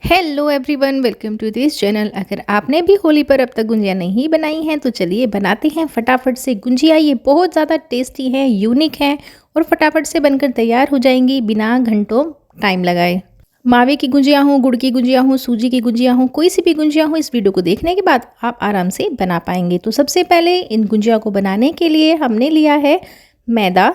Hello everyone, welcome to this channel. अगर आपने भी होली पर अब तक गुंजिया नहीं बनाई हैं तो चलिए बनाते हैं फटाफट से गुंजिया। ये बहुत ज़्यादा टेस्टी है, यूनिक है और फटाफट से बनकर तैयार हो जाएंगी बिना घंटों टाइम लगाए। मावे की गुंजिया हो, गुड़ की गुंजिया हो, सूजी की गुंजिया हो, कोई सी भी गुंजिया हो, इस वीडियो को देखने के बाद आप आराम से बना पाएंगे। तो सबसे पहले इन गुंजिया को बनाने के लिए हमने लिया है मैदा।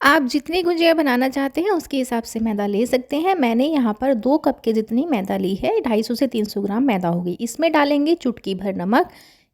आप जितनी गुंजिया बनाना चाहते हैं उसके हिसाब से मैदा ले सकते हैं। मैंने यहाँ पर 2 कप के जितनी मैदा ली है, 250 से 300 ग्राम मैदा होगी। इसमें डालेंगे चुटकी भर नमक,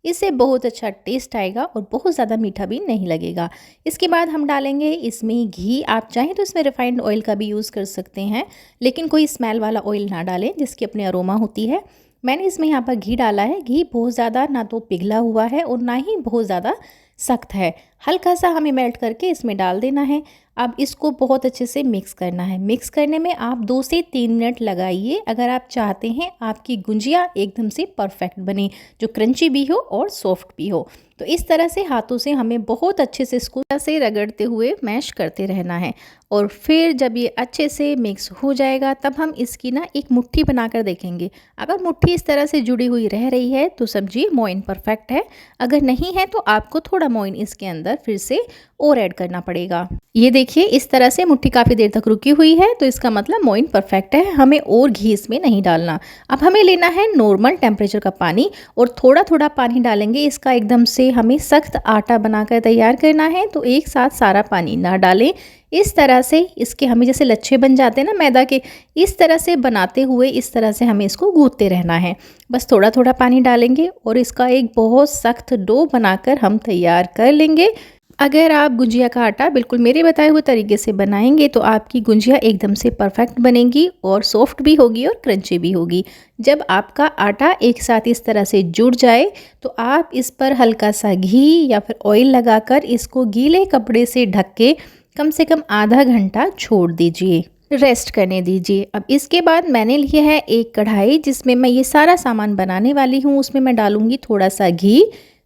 इससे बहुत अच्छा टेस्ट आएगा और बहुत ज़्यादा मीठा भी नहीं लगेगा। इसके बाद हम डालेंगे इसमें घी। आप चाहें तो इसमें रिफाइंड ऑयल का भी यूज़ कर सकते हैं, लेकिन कोई स्मेल वाला ऑयल ना डालें जिसकी अपनी अरोमा होती है। मैंने इसमें यहाँ पर घी डाला है। घी बहुत ज़्यादा ना तो पिघला हुआ है और ना ही बहुत ज़्यादा सख्त है, हल्का सा हमें मेल्ट करके इसमें डाल देना है। अब इसको बहुत अच्छे से मिक्स करना है। मिक्स करने में आप 2 से 3 मिनट लगाइए अगर आप चाहते हैं आपकी गुंजिया एकदम से परफेक्ट बने, जो क्रंची भी हो और सॉफ्ट भी हो। तो इस तरह से हाथों से हमें बहुत अच्छे से इसको ऐसे रगड़ते हुए मैश करते रहना है। और फिर जब ये अच्छे से मिक्स हो जाएगा तब हम इसकी ना एक मुट्ठी बनाकर देखेंगे। अगर मुट्ठी इस तरह से जुड़ी हुई रह रही है तो समझिए मोइन परफेक्ट है। अगर नहीं है तो आपको थोड़ा मोइन इसके अंदर फिर से और ऐड करना पड़ेगा। ये देखिए, इस तरह से मुट्ठी काफ़ी देर तक रुकी हुई है तो इसका मतलब मोइन परफेक्ट है, हमें और घी इसमें नहीं डालना। अब हमें लेना है नॉर्मल टेम्परेचर का पानी और थोड़ा थोड़ा पानी डालेंगे। इसका एकदम से हमें सख्त आटा बनाकर तैयार करना है तो एक साथ सारा पानी ना डालें। इस तरह से इसके हमें जैसे लच्छे बन जाते हैं ना मैदा के, इस तरह से बनाते हुए इस तरह से हमें इसको गूंथते रहना है। बस थोड़ा थोड़ा पानी डालेंगे और इसका एक बहुत सख्त डो बनाकर हम तैयार कर लेंगे। अगर आप गुंजिया का आटा बिल्कुल मेरे बताए हुए तरीके से बनाएंगे तो आपकी गुंजिया एकदम से परफेक्ट बनेगी और सॉफ्ट भी होगी और क्रंची भी होगी। जब आपका आटा एक साथ इस तरह से जुड़ जाए तो आप इस पर हल्का सा घी या फिर ऑयल लगाकर इसको गीले कपड़े से ढक के कम से कम आधा घंटा छोड़ दीजिए, रेस्ट करने दीजिए। अब इसके बाद मैंने लिया है एक कढ़ाई जिसमें मैं ये सारा सामान बनाने वाली हूँ। उसमें मैं डालूंगी थोड़ा सा घी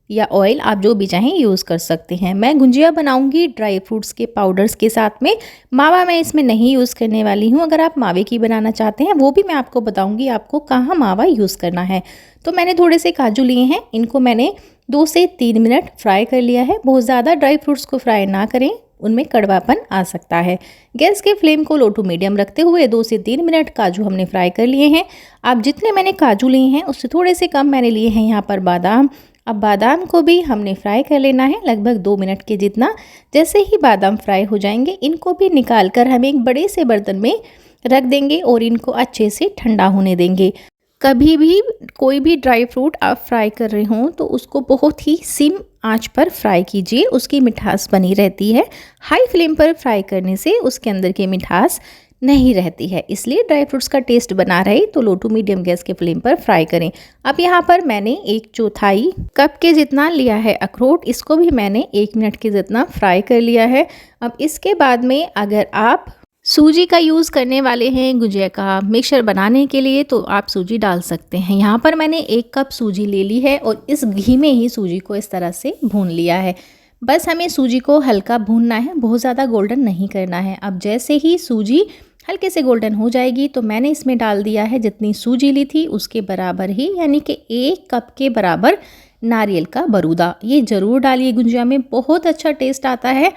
या ऑयल, आप जो भी चाहें यूज़ कर सकते हैं। मैं गुंजिया बनाऊंगी ड्राई फ्रूट्स के पाउडर्स के साथ में। मावा मैं इसमें नहीं यूज़ करने वाली हूँ। अगर आप मावे की बनाना चाहते हैं वो भी मैं आपको बताऊंगी आपको कहाँ मावा यूज़ करना है। तो मैंने थोड़े से काजू लिए हैं, इनको मैंने 2 से 3 मिनट फ्राई कर लिया है। बहुत ज़्यादा ड्राई फ्रूट्स को फ्राई ना करें, उनमें कड़वापन आ सकता है। गैस के फ्लेम को लो टू मीडियम रखते हुए 2 से 3 मिनट काजू हमने फ्राई कर लिए हैं। आप जितने मैंने काजू लिए हैं उससे थोड़े से कम मैंने लिए हैं यहाँ पर बादाम। अब बादाम को भी हमने फ्राई कर लेना है लगभग 2 मिनट के जितना। जैसे ही बादाम फ्राई हो जाएंगे इनको भी निकाल कर हम एक बड़े से बर्तन में रख देंगे और इनको अच्छे से ठंडा होने देंगे। कभी भी कोई भी ड्राई फ्रूट आप फ्राई कर रहे हों तो उसको बहुत ही सिम आंच पर फ्राई कीजिए, उसकी मिठास बनी रहती है। हाई फ्लेम पर फ्राई करने से उसके अंदर की मिठास नहीं रहती है, इसलिए ड्राई फ्रूट्स का टेस्ट बना रहे तो लो टू मीडियम गैस के फ्लेम पर फ्राई करें। अब यहाँ पर मैंने 1/4 कप के जितना लिया है अखरोट, इसको भी मैंने 1 मिनट के जितना फ्राई कर लिया है। अब इसके बाद में अगर आप सूजी का यूज़ करने वाले हैं गुंजिया का मिक्सचर बनाने के लिए तो आप सूजी डाल सकते हैं। यहाँ पर मैंने 1 कप सूजी ले ली है और इस घी में ही सूजी को इस तरह से भून लिया है। बस हमें सूजी को हल्का भूनना है, बहुत ज़्यादा गोल्डन नहीं करना है। अब जैसे ही सूजी हल्के से गोल्डन हो जाएगी तो मैंने इसमें डाल दिया है जितनी सूजी ली थी उसके बराबर ही, यानी कि 1 कप के बराबर नारियल का बरूदा। ये ज़रूर डालिए, गुंजिया में बहुत अच्छा टेस्ट आता है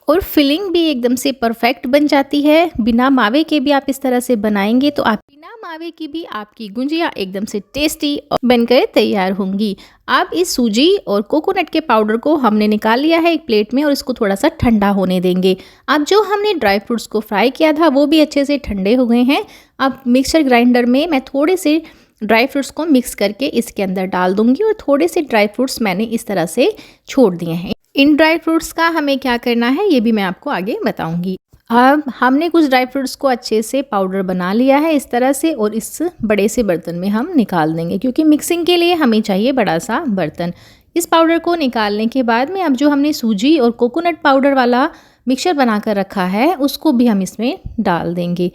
और फिलिंग भी एकदम से परफेक्ट बन जाती है। बिना मावे के भी आप इस तरह से बनाएंगे तो आप बिना मावे की भी आपकी गुंजिया एकदम से टेस्टी बनकर तैयार होंगी। अब इस सूजी और कोकोनट के पाउडर को हमने निकाल लिया है एक प्लेट में और इसको थोड़ा सा ठंडा होने देंगे। अब जो हमने ड्राई फ्रूट्स को फ्राई किया था वो भी अच्छे से ठंडे हो गए हैं। अब मिक्सर ग्राइंडर में मैं थोड़े से ड्राई फ्रूट्स को मिक्स करके इसके अंदर डाल दूंगी और थोड़े से ड्राई फ्रूट्स मैंने इस तरह से छोड़ दिए हैं। इन ड्राई फ्रूट्स का हमें क्या करना है ये भी मैं आपको आगे बताऊंगी। अब हमने कुछ ड्राई फ्रूट्स को अच्छे से पाउडर बना लिया है इस तरह से और इस बड़े से बर्तन में हम निकाल देंगे, क्योंकि मिक्सिंग के लिए हमें चाहिए बड़ा सा बर्तन। इस पाउडर को निकालने के बाद में अब जो हमने सूजी और कोकोनट पाउडर वाला मिक्सचर बना कर रखा है उसको भी हम इसमें डाल देंगे।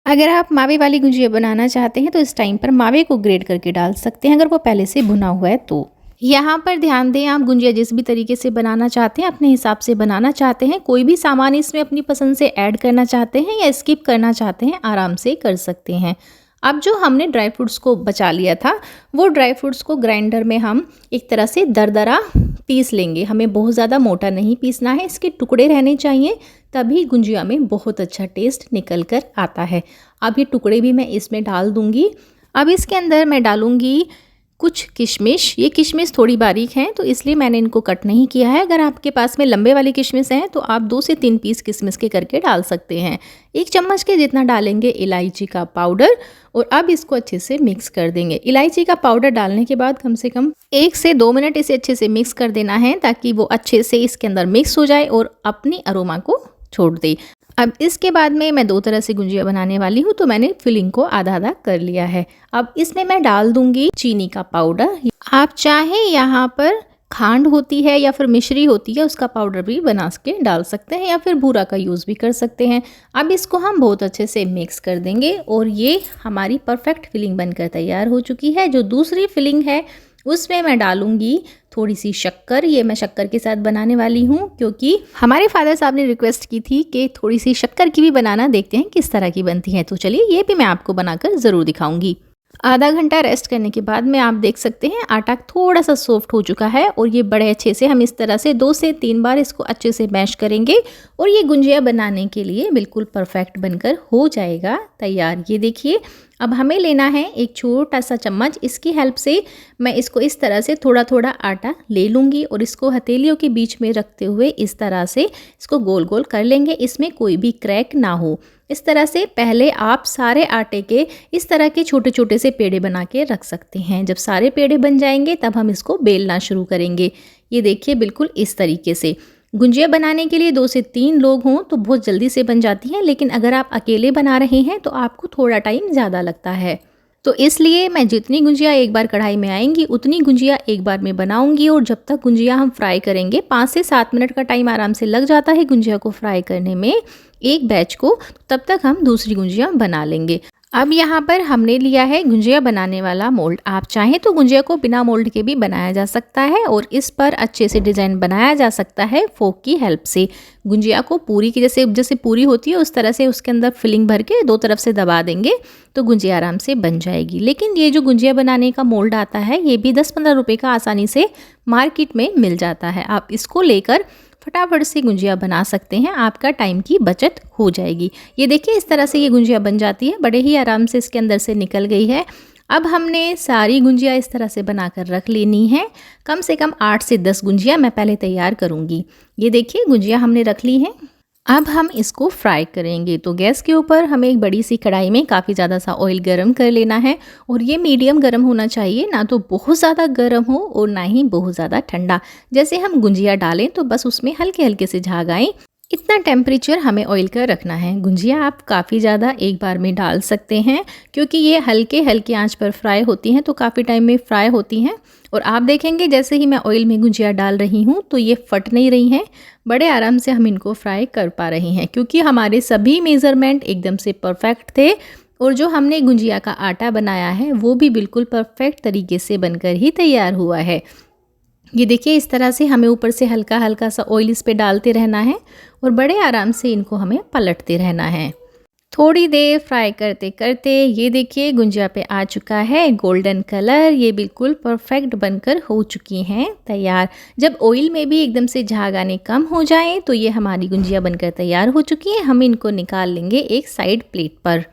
अगर आप मावे वाली गुंजिया बनाना चाहते हैं तो इस टाइम पर मावे को ग्रेट करके डाल सकते हैं, अगर वो पहले से भुना हुआ है तो। यहाँ पर ध्यान दें, आप गुंजिया जिस भी तरीके से बनाना चाहते हैं अपने हिसाब से बनाना चाहते हैं, कोई भी सामान इसमें अपनी पसंद से ऐड करना चाहते हैं या स्किप करना चाहते हैं आराम से कर सकते हैं। अब जो हमने ड्राई फ्रूट्स को बचा लिया था वो ड्राई फ्रूट्स को ग्राइंडर में हम एक तरह से दरदरा पीस लेंगे। हमें बहुत ज़्यादा मोटा नहीं पीसना है, इसके टुकड़े रहने चाहिए, तभी गुंजिया में बहुत अच्छा टेस्ट निकल कर आता है। अब ये टुकड़े भी मैं इसमें डाल दूँगी। अब इसके अंदर मैं डालूँगी कुछ किशमिश। ये किशमिश थोड़ी बारीक हैं तो इसलिए मैंने इनको कट नहीं किया है। अगर आपके पास में लंबे वाली किशमिश हैं तो आप 2 से 3 पीस किशमिश के करके डाल सकते हैं। 1 चम्मच के जितना डालेंगे इलायची का पाउडर और अब इसको अच्छे से मिक्स कर देंगे। इलायची का पाउडर डालने के बाद कम से कम 1 से 2 मिनट इसे अच्छे से मिक्स कर देना है ताकि वो अच्छे से इसके अंदर मिक्स हो जाए और अपनी अरोमा को छोड़ दे। अब इसके बाद में मैं 2 तरह से गुंजिया बनाने वाली हूँ तो मैंने फिलिंग को आधा आधा कर लिया है। अब इसमें मैं डाल दूंगी चीनी का पाउडर। आप चाहे यहाँ पर खांड होती है या फिर मिश्री होती है उसका पाउडर भी बना के डाल सकते हैं या फिर बूरा का यूज़ भी कर सकते हैं। अब इसको हम बहुत अच्छे से मिक्स कर देंगे और ये हमारी परफेक्ट फिलिंग बनकर तैयार हो चुकी है। जो दूसरी फिलिंग है उसमें मैं डालूंगी थोड़ी सी शक्कर। ये मैं शक्कर के साथ बनाने वाली हूँ क्योंकि हमारे फादर साहब ने रिक्वेस्ट की थी कि थोड़ी सी शक्कर की भी बनाना, देखते हैं किस तरह की बनती है। तो चलिए ये भी मैं आपको बनाकर ज़रूर दिखाऊंगी। आधा घंटा रेस्ट करने के बाद में आप देख सकते हैं आटा थोड़ा सा सॉफ्ट हो चुका है और ये बड़े अच्छे से हम इस तरह से 2 से 3 बार इसको अच्छे से मैश करेंगे और ये गुंजिया बनाने के लिए बिल्कुल परफेक्ट बनकर हो जाएगा तैयार। ये देखिए, अब हमें लेना है एक छोटा सा चम्मच। इसकी हेल्प से मैं इसको इस तरह से थोड़ा थोड़ा आटा ले लूँगी और इसको हथेलियों के बीच में रखते हुए इस तरह से इसको गोल गोल कर लेंगे, इसमें कोई भी क्रैक ना हो। इस तरह से पहले आप सारे आटे के इस तरह के छोटे छोटे से पेड़े बना के रख सकते हैं। जब सारे पेड़े बन जाएंगे तब हम इसको बेलना शुरू करेंगे। ये देखिए बिल्कुल इस तरीके से। गुंजिया बनाने के लिए 2 से 3 लोग हों तो बहुत जल्दी से बन जाती हैं, लेकिन अगर आप अकेले बना रहे हैं तो आपको थोड़ा टाइम ज़्यादा लगता है। तो इसलिए मैं जितनी गुंजिया एक बार कढ़ाई में आएंगी उतनी गुंजिया एक बार में बनाऊंगी और जब तक गुंजिया हम फ्राई करेंगे 5 से 7 मिनट का टाइम आराम से लग जाता है गुंजिया को फ्राई करने में एक बैच को। तब तक हम दूसरी गुंजिया बना लेंगे। अब यहाँ पर हमने लिया है गुंजिया बनाने वाला मोल्ड। आप चाहें तो गुंजिया को बिना मोल्ड के भी बनाया जा सकता है और इस पर अच्छे से डिज़ाइन बनाया जा सकता है फोक की हेल्प से। गुंजिया को पूरी की जैसे पूरी होती है उस तरह से उसके अंदर फिलिंग भर के 2 तरफ से दबा देंगे तो गुंजिया आराम से बन जाएगी। लेकिन ये जो गुंजिया बनाने का मोल्ड आता है ये भी 10-15 रुपये का आसानी से मार्केट में मिल जाता है। आप इसको लेकर फटाफट से गुंजिया बना सकते हैं, आपका टाइम की बचत हो जाएगी। ये देखिए इस तरह से ये गुंजिया बन जाती है, बड़े ही आराम से इसके अंदर से निकल गई है। अब हमने सारी गुंजिया इस तरह से बनाकर रख लेनी है। कम से कम 8 से 10 गुंजिया मैं पहले तैयार करूँगी। ये देखिए गुंजिया हमने रख ली है। अब हम इसको फ्राई करेंगे। तो गैस के ऊपर हमें एक बड़ी सी कढ़ाई में काफ़ी ज़्यादा सा ऑयल गरम कर लेना है और ये मीडियम गरम होना चाहिए, ना तो बहुत ज़्यादा गरम हो और ना ही बहुत ज़्यादा ठंडा। जैसे हम गुंजिया डालें तो बस उसमें हल्के हल्के से झाग आए, इतना टेम्परेचर हमें ऑयल का रखना है। गुंजिया आप काफ़ी ज़्यादा एक बार में डाल सकते हैं क्योंकि ये हल्के हल्के आंच पर फ्राई होती हैं तो काफ़ी टाइम में फ्राई होती हैं। और आप देखेंगे जैसे ही मैं ऑयल में गुंजिया डाल रही हूँ तो ये फट नहीं रही हैं, बड़े आराम से हम इनको फ्राई कर पा रहे हैं क्योंकि हमारे सभी मेज़रमेंट एकदम से परफेक्ट थे और जो हमने गुंजिया का आटा बनाया है वो भी बिल्कुल परफेक्ट तरीके से बनकर ही तैयार हुआ है। ये देखिए इस तरह से हमें ऊपर से हल्का हल्का सा ऑयल इस पे डालते रहना है और बड़े आराम से इनको हमें पलटते रहना है। थोड़ी देर फ्राई करते करते ये देखिए गुंजिया पे आ चुका है गोल्डन कलर। ये बिल्कुल परफेक्ट बनकर हो चुकी हैं तैयार। जब ऑयल में भी एकदम से झाग आने कम हो जाए तो ये हमारी गुंजिया बनकर तैयार हो चुकी है। हम इनको निकाल लेंगे एक साइड प्लेट पर।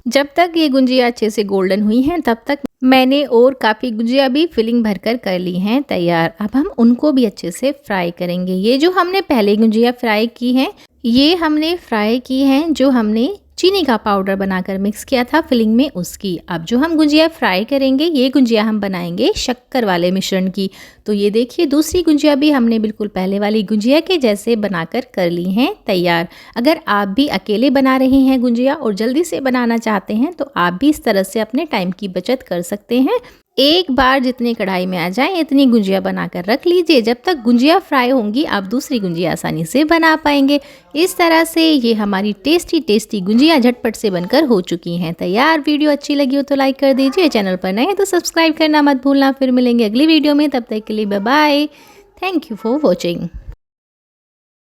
जब तक ये गुंजिया अच्छे से गोल्डन हुई हैं तब तक मैंने और काफ़ी गुंजिया भी फिलिंग भरकर कर ली हैं तैयार। अब हम उनको भी अच्छे से फ्राई करेंगे। ये जो हमने पहले गुंजिया फ्राई की हैं ये हमने फ्राई की हैं जो हमने चीनी का पाउडर बनाकर मिक्स किया था फिलिंग में उसकी। अब जो हम गुंजिया फ्राई करेंगे ये गुंजिया हम बनाएंगे शक्कर वाले मिश्रण की। तो ये देखिए दूसरी गुंजिया भी हमने बिल्कुल पहले वाली गुंजिया के जैसे बनाकर कर ली हैं तैयार। अगर आप भी अकेले बना रहे हैं गुंजिया और जल्दी से बनाना चाहते हैं तो आप भी इस तरह से अपने टाइम की बचत कर सकते हैं। एक बार जितनी कढ़ाई में आ जाए इतनी गुंजिया बनाकर रख लीजिए। जब तक गुंजिया फ्राई होंगी आप दूसरी गुंजिया आसानी से बना पाएंगे। इस तरह से ये हमारी टेस्टी टेस्टी गुंजिया झटपट से बनकर हो चुकी हैं तैयार। वीडियो अच्छी लगी हो तो लाइक कर दीजिए, चैनल पर नए हैं तो सब्सक्राइब करना मत भूलना। फिर मिलेंगे अगली वीडियो में, तब तक के लिए bye bye. Thank you for watching.